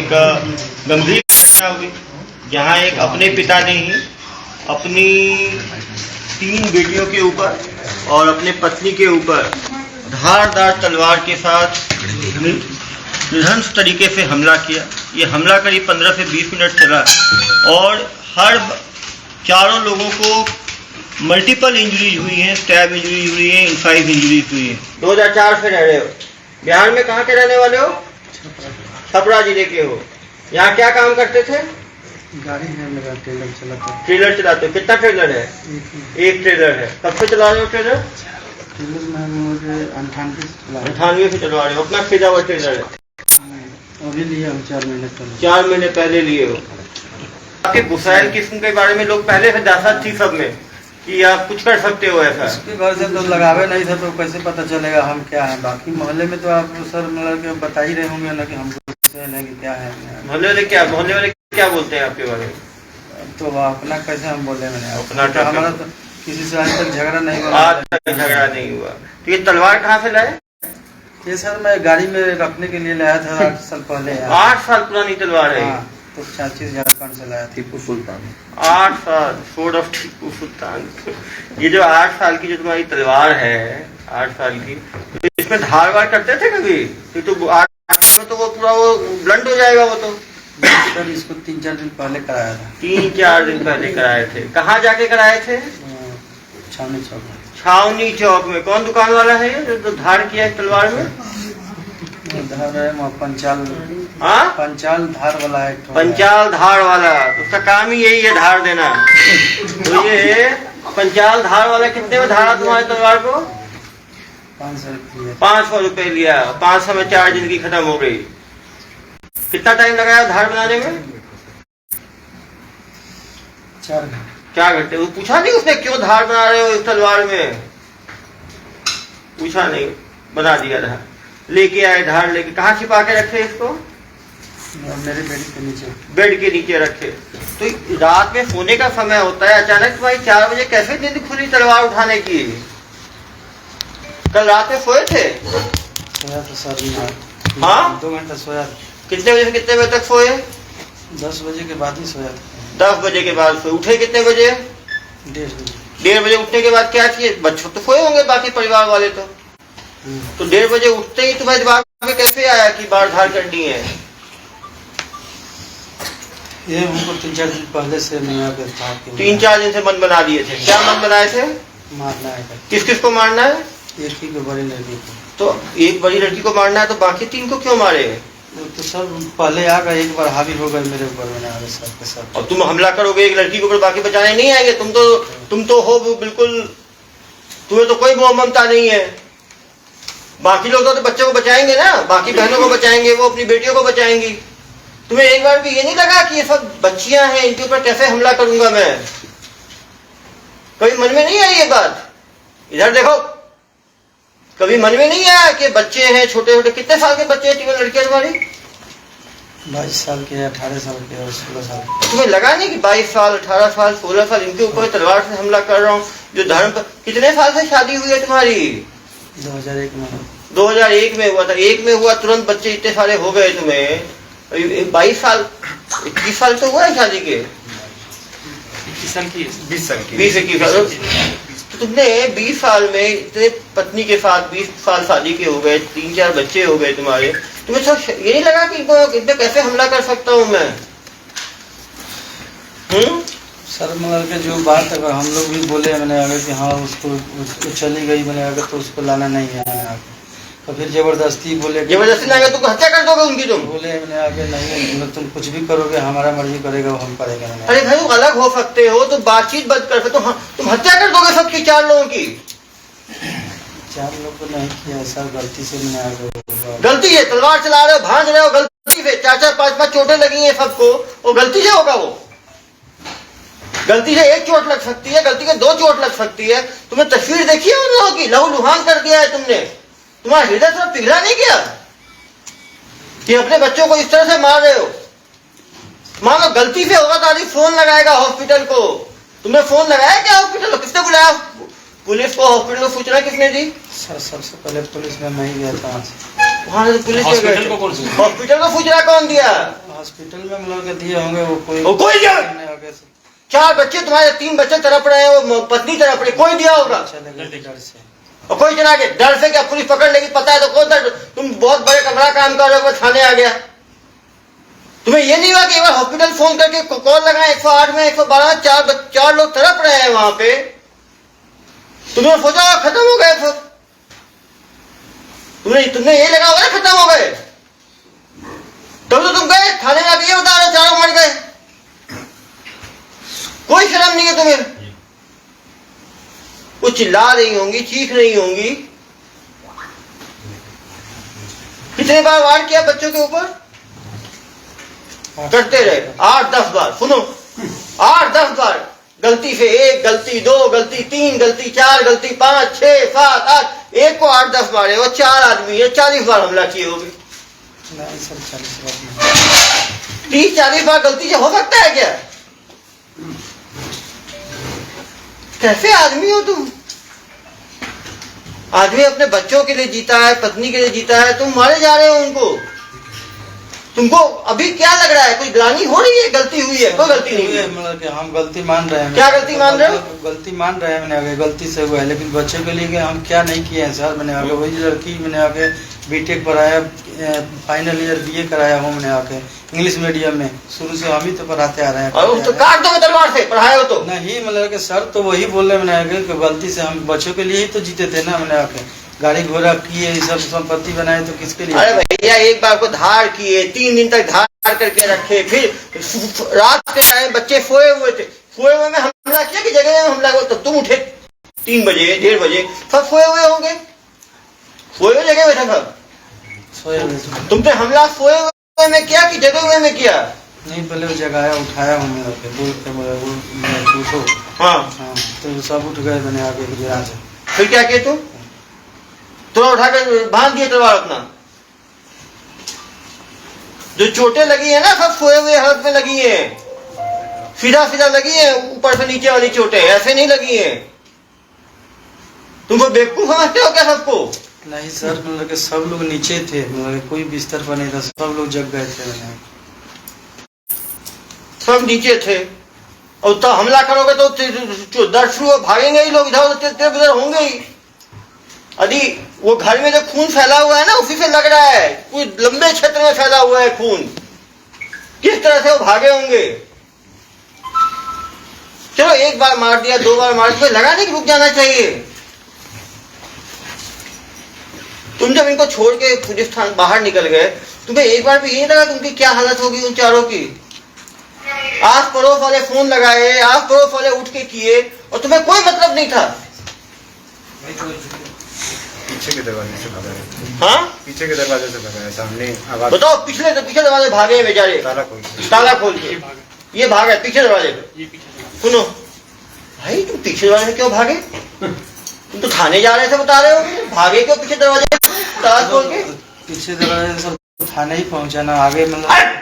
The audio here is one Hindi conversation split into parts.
एक गंभीर घटना हुई जहाँ एक अपने पिता ने ही अपनी 3 बेटियों के ऊपर और अपने पत्नी के ऊपर धारदार तलवार के साथ निधंस तरीके से हमला किया। ये हमला करीब 15 से 20 मिनट चला और हर चारों लोगों को मल्टीपल इंजरीज हुई हैं, स्टैब इंजरीज हुई हैं, इंसाइज इंजरीज हुई हैं। 2004 से रह रहे हो बिहार में, कहाँ के रहने वाले हो? छपरा जिले के हो। यहाँ क्या काम करते थे? गाड़ी है मेरा, ट्रेलर चलाता हूँ। ट्रेलर चलाते हो? कितना ट्रेलर है? एक ट्रेलर है। कब से चला रहे हो ट्रेलर? ट्रेलर में मुझे 98 से चलवा रहे हो। अपना खरीदा हुआ ट्रेलर है? अभी लिए हम 4 महीने पहले। 4 महीने पहले लिए हो। आपके गुसाइल किस्म के बारे में लोग पहले से दासात थी सब में कि आप कुछ कर सकते हो ऐसा? उसके घर से तो लगावे नहीं था तो कैसे पता चलेगा हम क्या है। बाकी मोहल्ले में तो आप सर मतलब के बता ही रहे होंगे ना कि हम क्या है। मोहल्ले वाले क्या बोलते हैं आपके बारे में? तो अपना कैसे हम बोले मैंने अपना तो हमारा तो किसी से आज तक झगड़ा नहीं हुआ। आज तक झगड़ा नहीं हुआ। तो ये तलवार कहाँ से लाए? ये सर मैं गाड़ी में रखने के लिए लाया था 8 साल पहले। 8 साल पुरानी तलवार है? तो 40 झारखंड से लाया। टीपू सुल्तान। 8 साल, स्वॉर्ड ऑफ टीपू सुल्तान। ये जो 8 साल की जो तुम्हारी तलवार है, 8 साल की, तो इसमें धार वार करते थे कभी? तो 8 साल में तो वो पूरा वो ब्लंट हो जाएगा वो तो। सर इसको 3-4 दिन पहले कराया था। 3-4 दिन पहले कराए थे। कहाँ जाके कराए थे? छावनी चौक में। छावनी चौक में। कौन दुकान वाला है ये जो धार किया है तलवार में? धार है पंचाल। हाँ, पंचाल धार वाला है। पंचाल धार वाला, तो उसका काम ही यही है धार देना। तो ये पंचाल धार वाला कितने में धारा तुम्हारे तलवार को? 500 रुपये। 500 रुपए लिया। 500 में 4 दिन की खत्म हो गई। कितना टाइम लगाया धार बनाने में? 4 घंटे। 4 घंटे। वो पूछा नहीं उसने क्यों धार बना रहे हो इस तलवार में? पूछा नहीं, बना दिया धार। लेके आए धार, लेके कहाँ छिपा के रखे इसको? मेरे बेड के नीचे। बेड के नीचे रखे। तो रात में सोने का समय होता है, अचानक तुम्हारी 4 बजे कैसे नींद खुली तलवार उठाने की? कल रात में सोए थे? सोया था सर। हाँ, 2 घंटा सोया। कितने बजे से कितने बजे तक सोए? 10 बजे के बाद ही सोया था। 10 बजे के बाद सोए। उठे कितने बजे? 1:30 बजे। 1:30 बजे उठने के बाद क्या किए? बच्चों तो सोए होंगे बाकी परिवार वाले तो 1:30 बजे उठते ही तुम्हारे दिमाग में कैसे आया कि बाढ़ धार करनी है? ये हमको 3-4 दिन पहले से मिला के था। 3-4 दिन से मन बना दिए थे। क्या मन बनाए थे? मारना है। किस किस को मारना है? एक ही को, बड़ी लड़की को। तो एक बड़ी लड़की को मारना है, तो बाकी 3 को क्यों मारे? तो सर पहले आकर एक बार हावी हो गए मेरे ऊपर, मैंने आगे सर के साथ। और तुम हमला करोगे एक लड़की के ऊपर, बाकी बचाने नहीं आएंगे? तुम तो हो बिल्कुल, तुम्हें तो कोई मोह ममता नहीं है। बाकी लोग तो बच्चों को बचाएंगे ना, बाकी बहनों को बचाएंगे, वो अपनी बेटियों को बचाएंगी। तुम्हें एक बार भी ये नहीं लगा कि ये सब बच्चियां हैं, इनके ऊपर कैसे हमला करूंगा मैं? कभी मन में नहीं आई ये बात? इधर देखो, कभी मन में नहीं आया कि बच्चे हैं छोटे छोटे? कितने साल के बच्चे हैं 3 लड़कियां तुम्हारी? 22 साल के, 18 साल के और 16 साल के। तुम्हें लगा नहीं कि 22 साल, 18 साल, 16 साल इनके ऊपर तलवार से हमला कर रहा हूँ जो धर्म पर? कितने साल से शादी हुई है तुम्हारी? 2001 में। 2001 में हुआ था। 1 में हुआ, तुरंत बच्चे इतने सारे हो गए तुम्हें। 22 साल, 21 साल तो हुआ है शादी के? 21 साल की। 20 साल। तो तुमने 20 साल में इतने पत्नी के साथ 20 साल शादी के हो गए, 3-4 बच्चे हो गए तुम्हारे, तुम्हें सब ये नहीं लगा कि इतना कैसे हमला कर सकता हूँ मैं? सर मतलब के जो बात अगर हम लोग भी बोले मैंने अगर कि हाँ उसको चली गई, मैंने अगर तो उसको लाना नहीं है मैंने आगे, तो फिर जबरदस्ती बोले, जबरदस्ती लाएंगे तो हत्या कर दोगे उनकी? तुम बोले मैंने आगे नहीं, तुम कुछ भी करोगे, हमारा मर्जी करेगा वो हम करेंगे। अरे भाई तुम अलग हो सकते हो तो बातचीत बंद कर सकते हो। तुम हत्या कर दोगे सबकी, 4 लोगों की? 4 लोग को नहीं किया सर, गलती से मैंने आगे। गलती है? तलवार चला रहे हो, भांज रहे हो, गलती से 4-4, 5-5 चोटें लगी हैं सबको, वो गलती से होगा? वो गलती से 1 चोट लग सकती है, गलती से 2 चोट लग सकती है। तुमने तस्वीर देखी है उन लोगों की? लहू लुहान कर दिया है तुमने। तुम्हारा हृदय थोड़ा पिघला नहीं गया कि अपने बच्चों को इस तरह से मार रहे हो? मान लो गलती से होगा तो आदमी फोन लगाएगा हॉस्पिटल को। तुमने फोन लगाया क्या हॉस्पिटल को? किसने बुलाया पुलिस को? हॉस्पिटल को सूचना किसने दी? सर सबसे पहले पुलिस में मैं ही गया था। वहाँ से पुलिस हॉस्पिटल को सूचना कौन दिया? हॉस्पिटल में मतलब के दिए होंगे वो कोई दिया? आगे से 4 बच्चे तुम्हारे, 3 बच्चे तड़प रहे हैं, वो पत्नी तड़प रही, कोई दिया होगा? चले गए डर से। और कोई चला के डर से क्या पुलिस पकड़ लेगी? पता है तो कौन था? तुम बहुत बड़े कमरा काम कर रहे हो, थाने आ गया। तुम्हें ये नहीं हुआ कि एक बार हॉस्पिटल फोन करके कॉल लगाए 108 में 112? 4 लोग तड़प रहे हैं वहां पे, तुमने सोचा खत्म हो गए सब? तुमने ये लगा होगा ना खत्म हो गए, तब तो तुम गए थाने जाके ये बता रहे 4 मर गए। कोई शर्म नहीं है तुम्हें? वो चिल्ला रही होंगी, चीख रही होंगी। कितने बार वार किया बच्चों के ऊपर? करते रहे 8-10 बार। सुनो, 8-10 बार गलती से 1 गलती, 2 गलती, 3 गलती, 4 गलती, 5, 6, 7, 8, एक को 8-10 मारे, वो 4 आदमी है, 40 बार हमला किए होंगे। नहीं सर 40 बार 30-40 बार गलती से हो सकता है क्या? कैसे आदमी हो तुम? आदमी अपने बच्चों के लिए जीता है, पत्नी के लिए जीता है, तुम मारे जा रहे हो उनको। तुमको अभी क्या लग रहा है? कोई ग्लानि हो रही है? गलती हुई है? कोई गलती नहीं है। मतलब कि हम गलती मान रहे हैं। क्या गलती मान रहे हो? गलती मान रहे हैं, मैंने आगे गलती से हुआ है, लेकिन बच्चे के लिए हम क्या नहीं किए हैं सर। मैंने आगे वही लड़की मैंने आगे बीटेक पढ़ाया, फाइनल ईयर बीए कराया हूँ मैंने आके इंग्लिश मीडियम में, शुरू से हम ही तो पढ़ाते आ रहे हैं। और उसको काट दो तलवार से, पढ़ाए हो तो नहीं, मतलब कि सर तो वही बोल रहे मैंने आगे कि गलती से हम बच्चों के लिए ही तो जीते थे ना। मैंने आके गाड़ी घोड़ा किए, सब संपत्ति बनाए तो किसके लिए? अरे भैया, एक बार को धार किए, 3 दिन तक धार करके रखे, फिर रात के टाइम बच्चे सोए हुए थे, सोए हुए में हमला किया कि जगह में हमला हुआ? तब तुम उठे 3 बजे 1:30 बजे, सब सोए हुए होंगे, सोए हुए जगह में था सब। तुमने हमला सोए हुए में किया कि जगह हुए में किया? नहीं, पहले वो जगाया, उठाया हूँ मैं दूर से, वो उठो। हाँ, तो सब उठ गए मैंने आगे गिरा से। फिर क्या किए तुम? थोड़ा उठाकर बांध दिए तलवार अपना। जो चोटें लगी है ना, सब सोए हुए हालत में लगी है, सीधा सीधा लगी है, ऊपर से नीचे वाली चोटें ऐसे नहीं लगी है। तुमको बेवकूफ समझते हो क्या सबको? नहीं सर, मतलब सब लोग नीचे थे, मतलब कोई बिस्तर पर नहीं था, सब लोग जग गए थे। मैंने सब नीचे थे, और तो हमला करोगे तो दर्शु भागेंगे ही लोग, इधर उधर होंगे ही। यदि वो घर में जो खून फैला हुआ है ना, उसी से लग रहा है, कोई लंबे क्षेत्र में फैला हुआ है खून, किस तरह से वो भागे होंगे। चलो, 1 बार मार दिया, 2 बार मार दिया, लगा नहीं कि रुक जाना चाहिए? तुम जब इनको छोड़ के पुलिस थाने बाहर निकल गए, तुम्हें एक बार भी ये लगा कि उनकी क्या हालत होगी उन चारों की? आस पड़ोस वाले फोन लगाए, आस पड़ोस वाले उठ के किए, और तुम्हें कोई मतलब नहीं था। पीछे के दरवाजे से भागा है। हाँ, पीछे के दरवाजे से भागा है, सामने आवाज। बताओ, पीछे दरवाजे भागे बेचारे, ताला खोल के ये भागे पीछे दरवाजे पे। सुनो भाई, तुम पीछे दरवाजे में क्यों भागे? तुम तो थाने जा रहे थे, बता रहे हो, भागे क्यों पीछे दरवाजे ताला खोल के? पीछे दरवाजे सब थाने ही पहुंचा ना, आगे मतलब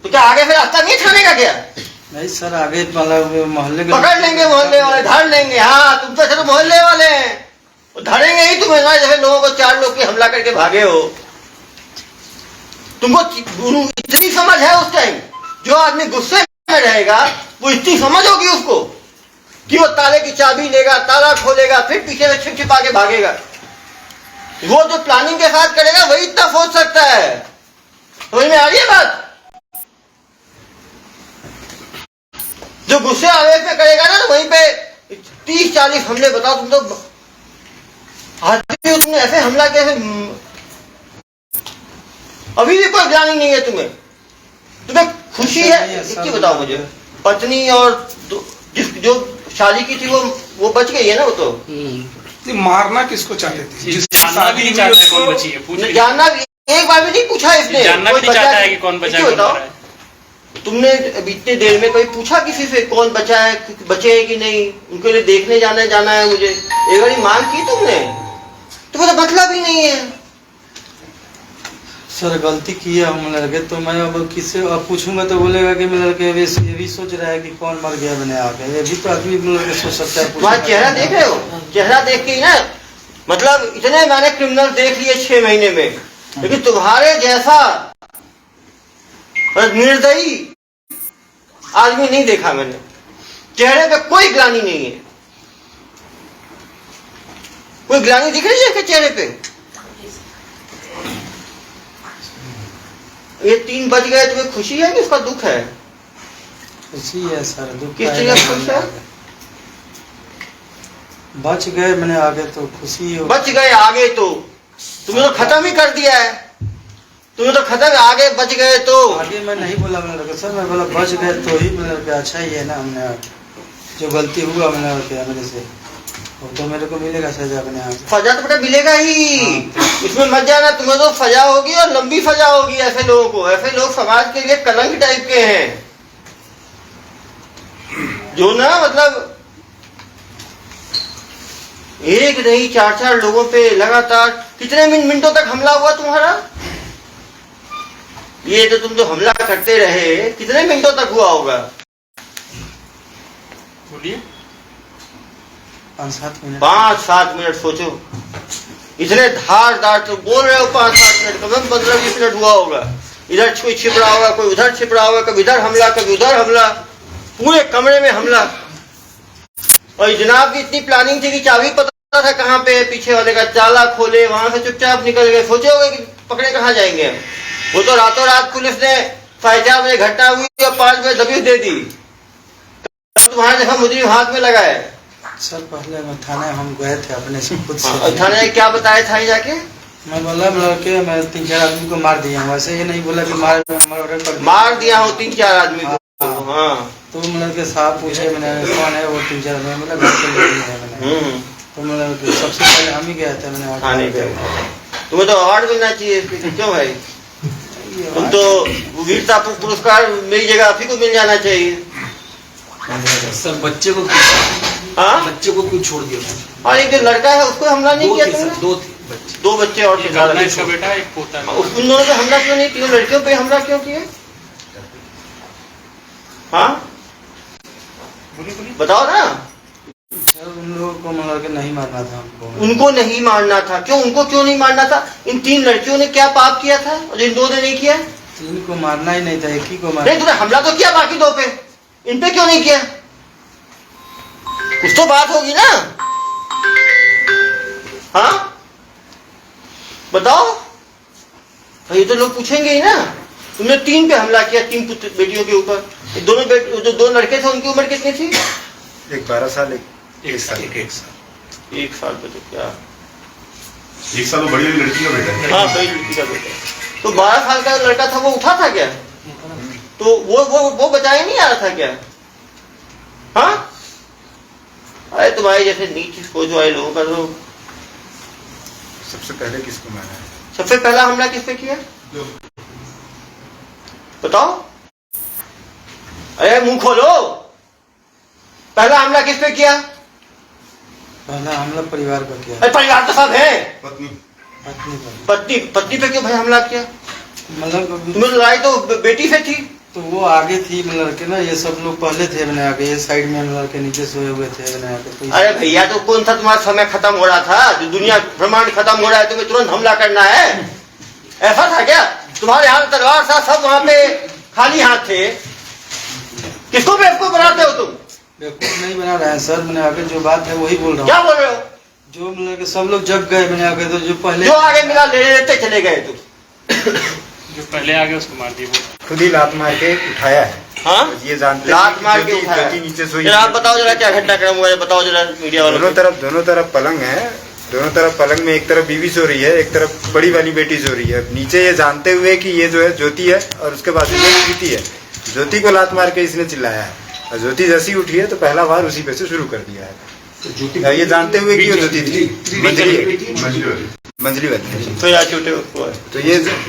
तो क्या आगे फिर रास्ता नहीं थाने का क्या? नहीं सर, आगे मतलब मोहल्ले के पकड़ लेंगे, मोहल्ले वाले धर लेंगे। हाँ, तुम तो सिर्फ मोहल्ले वाले हैं, धरेंगे ही तुम्हें ना, जैसे लोगों को 4 लोग की हमला करके भागे हो। तुमको इतनी समझ है उस टाइम? जो आदमी गुस्से में रहेगा वो इतनी समझ होगी उसको कि वो ताले की चाबी लेगा, ताला खोलेगा, फिर पीछे से छिप छिपा के भागेगा। वो जो प्लानिंग के साथ करेगा वही इतना सोच सकता है। समझ में आ रही है बात? जो गुस्से आवेश में करेगा ना, तो वहीं पे 30-40 हमले। बताओ, तुम तो आदमी हो, तुमने ऐसे हमला कैसे? अभी भी कोई ग्लानि नहीं है तुम्हें? तुम्हें खुशी है? इसकी बताओ मुझे। पत्नी और जो शादी की थी वो बच गई है ना? वो तो मारना किसको चाहते थे? जानना भी नहीं चाहता है कौन बची है, जानना भी एक बार भी नहीं पूछा इसने, जानना भी नहीं चाहता है कि कौन बचा है, कौन मरा है। तुमने इतने देर में कोई पूछा किसी से कौन बचा है, बचे है कि नहीं? उनके लिए देखने जाना है मुझे, एक बार मांग की तुमने? तुम्हें तो मतलब ही नहीं है। सर गलती किया हम लड़के, तो मैं अब किससे अब पूछूंगा तो बोलेगा कि मैं लड़के ये भी सोच रहा है कि कौन मर गया मैंने आके। ये भी तो आदमी लड़के सोच सकता है। तुम्हारा चेहरा देख रहे हो? चेहरा देख के ही ना, मतलब इतने मैंने क्रिमिनल देख लिए 6 महीने में, लेकिन तुम्हारे जैसा और निर्दयी आदमी नहीं देखा मैंने। चेहरे पे कोई ग्लानि नहीं है, कोई ग्लानि दिख रही है क्या चेहरे पे? ये 3 बज गए, तुम्हें खुशी है कि उसका दुख है? खुशी है सर, दुख किस चीज का खुश है? बच गए मैंने आगे तो खुशी हो। बच गए आगे तो तुमने तो खत्म ही कर दिया है, तुमने तो खत्म, आगे बच गए तो। आगे मैं नहीं बोला मैंने लगा सर, मैं बोला बच गए तो ही मैंने लगा अच्छा ही है ना, हमने जो गलती हुआ मैंने लगा मेरे से वो तो मेरे को मिलेगा सजा अपने यहाँ से। सजा तो बेटा मिलेगा ही, इसमें मत जाना, तुम्हें तो सजा होगी और लंबी सजा होगी। ऐसे लोगों को, ऐसे लोग समाज के लिए कलंक टाइप के हैं, जो ना मतलब एक नहीं 4-4 लोगों पे लगातार। कितने मिनटों तक हमला हुआ तुम्हारा? ये तो तुम जो हमला करते रहे कितने मिनटों तक हुआ होगा? बोलिए। 5-7 मिनट। 5-7 मिनट सोचो, इतने धारदार तो बोल रहे हो। 5-7 मिनट, कम से कम 15-20 मिनट हुआ होगा। इधर कोई छिप रहा होगा, कोई उधर छिप रहा होगा, कभी इधर हमला कभी उधर हमला, पूरे कमरे में हमला। और जनाब की इतनी प्लानिंग थी कि चाबी पता था कहाँ पे, पीछे वाले का ताला खोले, वहां से चुपचाप निकल गए। सोचे होगे कि पकड़े कहाँ जाएंगे? वो तो रातों रात पुलिस ने 4:30 बजे घटना हुई और 5 बजे दबिश दे दी। तुम्हारे जैसा मुजरिम हाथ में लगा है। सर पहले मैं थाने हम गए थे अपने से खुद से। थाने में क्या बताया था जाके? मैं बोला लड़के मैं 3-4 आदमी को मार दिया हूँ, वैसे ये नहीं बोला कि मार दिया हूँ 3-4 आदमी को। हाँ तो मतलब के साहब पूछे मैंने कौन है वो 3-4 आदमी, मतलब घर के लोग है मैंने। तो मतलब सबसे पहले हम ही गए थे मैंने थाने गए। तुम्हें तो अवार्ड मिलना चाहिए इसके, क्यों भाई? तुम तो वीरता पुरस्कार मेरी जगह आप ही को मिल जाना चाहिए। सर बच्चे को हाँ बच्चे को क्यों छोड़ दिया? और एक जो लड़का है उसको हमला नहीं किया तुमने? 2 थे बच्चे। 2 बच्चे और एक ज्यादा। इसका बेटा, एक पोता है। उन दोनों पे हमला क्यों नहीं? 3 लड़कियों पे हमला क्यों किया? हाँ बोलिए। बताओ ना। सर उन लोगों को मतलब के नहीं मारना था हमको। उनको नहीं मारना था, क्यों? उनको क्यों नहीं मारना था? इन 3 लड़कियों ने क्या पाप किया था और इन 2 ने नहीं किया? 3 को मारना ही नहीं था, एक ही को मारना। नहीं, तुमने हमला तो किया बाकी 2 पे, इन पे क्यों नहीं किया? कुछ तो बात होगी ना। हाँ बताओ, ये तो लोग पूछेंगे ही ना। तुमने 3 पे हमला किया, 3 बेटियों के ऊपर। दोनों जो 2 लड़के थे उनकी उम्र कितनी थी? एक 12 साल, एक 1 साल। 1 साल पे तो क्या, 1 साल बड़ी वाली लड़की का बेटा है। हाँ बड़ी लड़की का बेटा। तो 12 साल का लड़का था, वो उठा था क्या? तो वो बचाया नहीं आ रहा था क्या? हाँ अरे तुम्हारे जैसे नीच सोच वाले लोगों का तो। सबसे पहले किसको मारा है? सबसे पहला हमला किस पे किया बताओ? अरे मुंह खोलो, पहला हमला किस पे किया? पहला हमला परिवार पर किया। अरे परिवार तो सब है। पत्नी पत्नी पे क्यों भाई हमला किया? मतलब तुम्हें लड़ाई तो बेटी से थी। तो वो आगे थी मतलब के ना, ये सब लोग पहले थे मैंने आगे, ये साइड में मतलब के नीचे सोए हुए थे मैंने आगे। तो अरे भैया तो कौन सा तुम्हारा समय खत्म हो रहा था? जो दुनिया ब्रह्मांड खत्म हो रहा है, तुम्हें तुरंत हमला करना है? ऐसा था क्या? तुम्हारे हाथ तलवार था, सब वहां पे खाली हाथ थे। किसको बेवकूफ बनाते हो तुम? बेवकूफ नहीं बना रहे हैं सर, मैंने आगे जो बात है वही बोल रहा क्या हूँ। बोल रहे हो? जो मतलब के सब लोग जग गए मैंने आगे, तो जो पहले जो आगे मिला ले लेते चले गए तुम। जो पहले आ गया उसको मार दिया। खुद ही लात मार के उठाया है। हाँ ये जानते लात मार के ज्योति उठाया। नीचे सोई। जरा आप बताओ जरा क्या घटनाक्रम हुआ है, बताओ जरा मीडिया वालों को। दोनों तरफ पलंग है। दोनों तरफ पलंग में एक तरफ बीवी सो रही है, एक तरफ बड़ी वाली बेटी सो रही है। नीचे ये जानते हुए कि ये जो है ज्योति है और उसके बाजू में प्रीति है। ज्योति को लात मार के इसने चिल्लाया है और ज्योति जैसी उठी है तो पहला वार उसी पे से शुरू कर दिया है। ये जानते हुए कि वो ज्योति थी मंजली वाली। तो यार छोटे उसको है। तो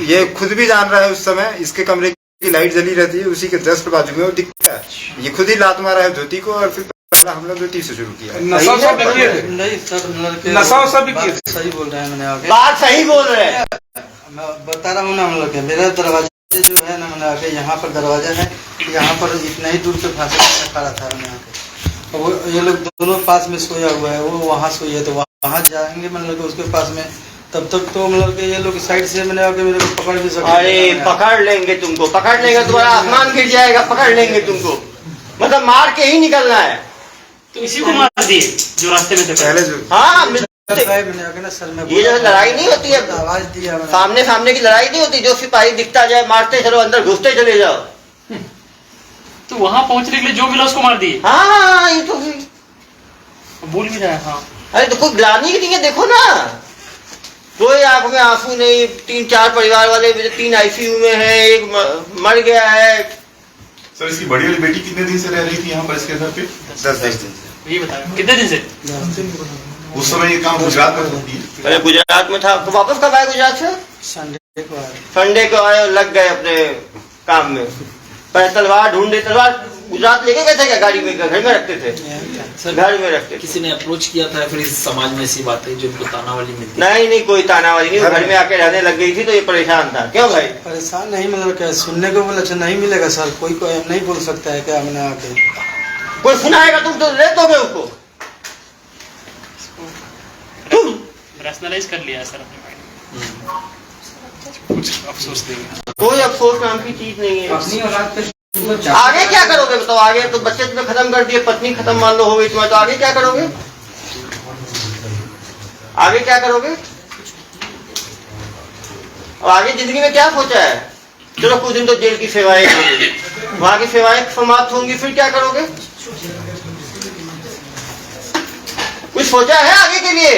ये खुद भी जान रहा है, उस समय इसके कमरे की लाइट जली रहती है, उसी के जस्ट बाजू में वो दिखता है। ये खुद ही लात मारा है ज्योति को और फिर पहला हमला ज्योति से शुरू किया है। नशा सब भी किए थे। नहीं सर लड़के नशा सब भी किए बात सही बोल रहे हैं मैंने आगे। बात सही बोल रहे हैं। मैं बता रहा हूँ ना मतलब के मेरा दरवाजा जो है ना मैंने आगे, यहाँ पर दरवाजा है, यहाँ पर इतना ही दूर पे फांसी खड़ा था मैंने आगे। वो ये लोग दोनों पास में सोया हुआ है, वो वहाँ सोई है तो वहाँ जाएंगे मतलब उसके पास में तब तक तो मतलब कि ये लोग साइड से मैंने आके मेरे को पकड़ भी सकते अरे पकड़ लेंगे तुमको, पकड़ लेंगे, तुम्हारा आसमान गिर जाएगा, पकड़ लेंगे तुमको, मतलब मार के ही निकलना है। तो इसी को मार दिए जो रास्ते में थे पहले जो हाँ मैंने आके ना सर में ये जो लड़ाई नहीं होती है, आवाज दिया मैंने। सामने सामने की लड़ाई नहीं होती, जो सिपाही दिखता जाए मारते चलो, अंदर घुसते चले जाओ। तो वहां पहुंचने के लिए जो मिला उसको मार दिए। हाँ ये तो बोल भी रहा है। हाँ अरे तो कोई ग्लानी नहीं है, देखो ना, कोई आंख में आंसू नहीं, 3-4 परिवार वाले, 3 आईसीयू में है, एक मर गया है। सर इसकी बड़ी वाली बेटी कितने दिन से रह रही थी यहाँ पर इसके घर पे? 10 दिन से। ये बताया कितने दिन से? उस समय ये काम गुजरात में होती है। अरे गुजरात में था, तो वापस कब आए गुजरात से? संडे को आए। संडे को आए और लग गए अपने काम में। पहले तलवार ढूंढे, तलवार गुजरात लेके गए थे क्या? गाड़ी में, घर में रखते थे, घर में रखते थे। किसी ने अप्रोच किया था फिर इस समाज में ऐसी बातें जो इनको ताना वाली मिलती नहीं कोई ताना वाली नहीं, घर में आके रहने लग गई थी तो ये परेशान था। क्यों भाई? परेशान नहीं, मतलब क्या सुनने को बोला नहीं मिलेगा सर, कोई नहीं बोल सकता है क्या मैंने आके। कोई सुनाएगा तुम तो ले दोगे उसको। तुम रैशनलाइज कर लिया सर अपने माइंड में, कुछ अफसोस नहीं है। कोई अफसोस नाम की चीज नहीं है। आगे क्या करोगे बताओ? आगे तो बच्चे तुम्हें खत्म कर दिए, पत्नी खत्म मान लो हो गई तुम्हारी, तो आगे क्या करोगे? आगे क्या करोगे? और आगे जिंदगी में क्या सोचा है? चलो कुछ दिन तो जेल की सेवाएं होंगी, वहां की सेवाएं समाप्त होंगी, फिर क्या करोगे? कुछ सोचा है आगे के लिए?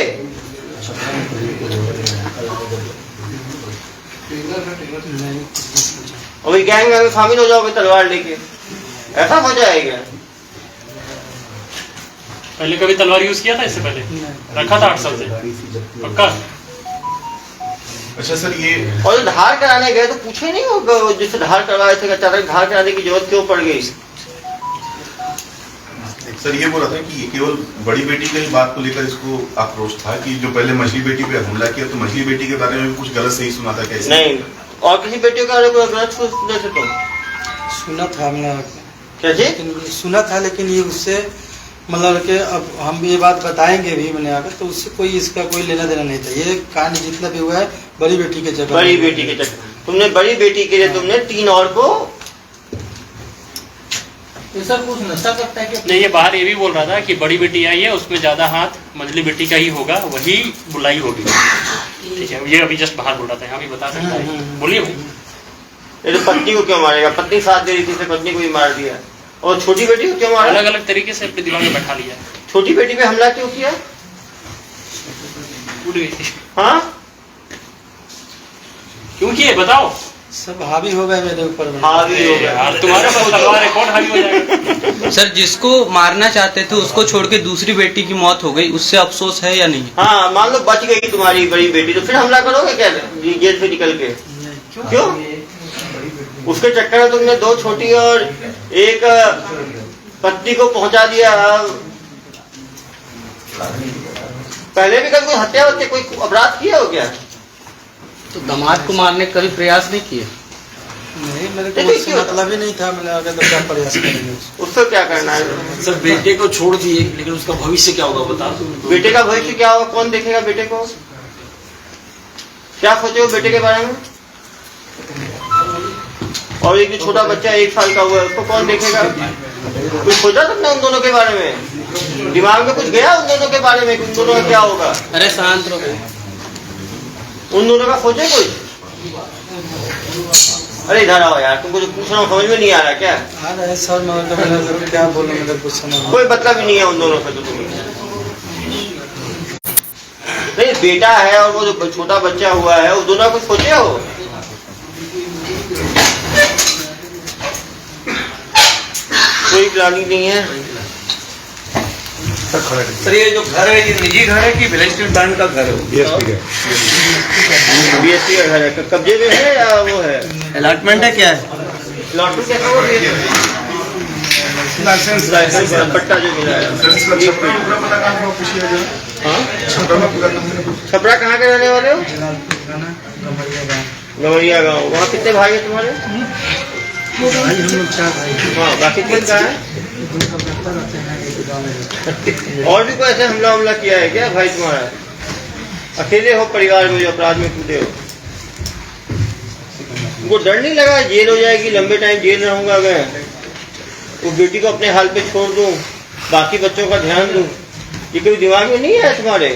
और वही गैंग में शामिल हो जाओगे तलवार लेके, ऐसा हो जाएगा। पहले कभी तलवार यूज किया था इससे पहले? रखा था 8 साल से पक्का? अच्छा सर ये और जो धार कराने गए तो पूछे नहीं होगा जिससे धार करवाए थे, अचानक धार कराने की जरूरत क्यों पड़ गई? सर ये बोल रहा था कि ये केवल बड़ी बेटी की बात को लेकर इसको आक्रोश था कि जो पहले मछली बेटी पे हमला किया, तो मछली बेटी के बारे में कुछ गलत सही सुना था क्या? नहीं, और किसी बेटियों के बारे में गलत सुने थे तुम? सुना था मैंने, क्या जी? सुना था, लेकिन ये उससे मतलब कि अब हम ये बात बताएंगे भी मैंने आकर, तो उससे कोई इसका कोई लेना देना नहीं था। ये कांड जितना भी हुआ है बड़ी बेटी के चक्कर, बड़ी बेटी के चक्कर। तुमने बड़ी बेटी के लिए तुमने 3 और को सर कुछ नशा करता है क्या? नहीं, ये बाहर ये भी बोल रहा था कि बड़ी बेटी आई है उसमें ज्यादा हाथ मझली बेटी का ही होगा, वही बुलाई होगी। ठीक है, ये अभी जस्ट बाहर बोल रहा था, यहाँ भी बता सकता है। बोलिए भाई। ये तो पत्नी को क्यों मारेगा? पत्नी साथ दे रही थी, पत्नी को ही मार दिया। और छोटी बेटी को क्यों मारा? अलग अलग तरीके से अपने दिमाग में बैठा लिया। छोटी बेटी पे हमला क्यों किया? उड़ गई थी। हाँ क्यों किए बताओ? सब हावी हो गए मेरे ऊपर। हावी हो गया। यार तुम्हारे पास तलवार है, कौन हावी हो जाएगा? सर जिसको मारना चाहते थे उसको छोड़ के दूसरी बेटी की मौत हो गई, उससे अफसोस है या नहीं? हाँ मान लो बच गई तुम्हारी बड़ी बेटी, तो फिर हमला करोगे क्या जेल से निकल के? क्यों? उसके चक्कर में तुमने 2 छोटी और 1 पत्नी को पहुंचा दिया। पहले भी कभी कोई हत्या वत्या कोई अपराध किया हो क्या? तो दामाद को मारने का कभी प्रयास नहीं किए? नहीं, मेरे को उससे मतलब ही नहीं था। मैंने आगे तो क्या प्रयास करेंगे उसको क्या करना है? सर बेटे को छोड़ दिए, लेकिन उसका भविष्य क्या होगा बता दो। बेटे का भविष्य क्या होगा? कौन देखेगा बेटे को? क्या सोचे हो बेटे के बारे में? और एक जो छोटा बच्चा 1 साल का हुआ है उसको कौन देखेगा? कुछ सोचा तुमने उन दोनों के बारे में? दिमाग में कुछ गया उन दोनों के बारे में? उन दोनों का क्या होगा? अरे शांत रहो। उन दोनों का सोचे कुछ? अरे इधर आओ यार, तुमको जो पूछ रहा हूँ समझ में नहीं आ रहा क्या? आ रहा है सर, मैं क्या बोलूं, मेरे कुछ समझ कोई मतलब ही नहीं है उन दोनों से तो तुम्हें। नहीं बेटा है और वो जो छोटा बच्चा हुआ है उस दोनों का कुछ सोचे हो? कोई प्लानिंग नहीं है। सर ये जो घर है ये निजी घर है कि विलेज स्टेट बैंक का घर है? बीएसपी का घर है, कब्जे में है या वो है? अलॉटमेंट है क्या है? लॉटरी कैसा हुआ? लाइसेंस पट्टा जो मिला है। छपरा कहाँ के रहने वाले हो? गवरिया गाँव। वहाँ कितने भाई है तुम्हारे? हाँ, बाकी 3 कहाँ है? और भी कोई ऐसे हमला किया है क्या भाई तुम्हारा? अकेले हो परिवार में जो अपराध में कूदे हो। उनको डर नहीं लगा जेल हो जाएगी, लंबे टाइम जेल रहूंगा मैं, वो बेटी को अपने हाल पे छोड़ दूं, बाकी बच्चों का ध्यान दूं, ये कोई दिमाग में नहीं है तुम्हारे?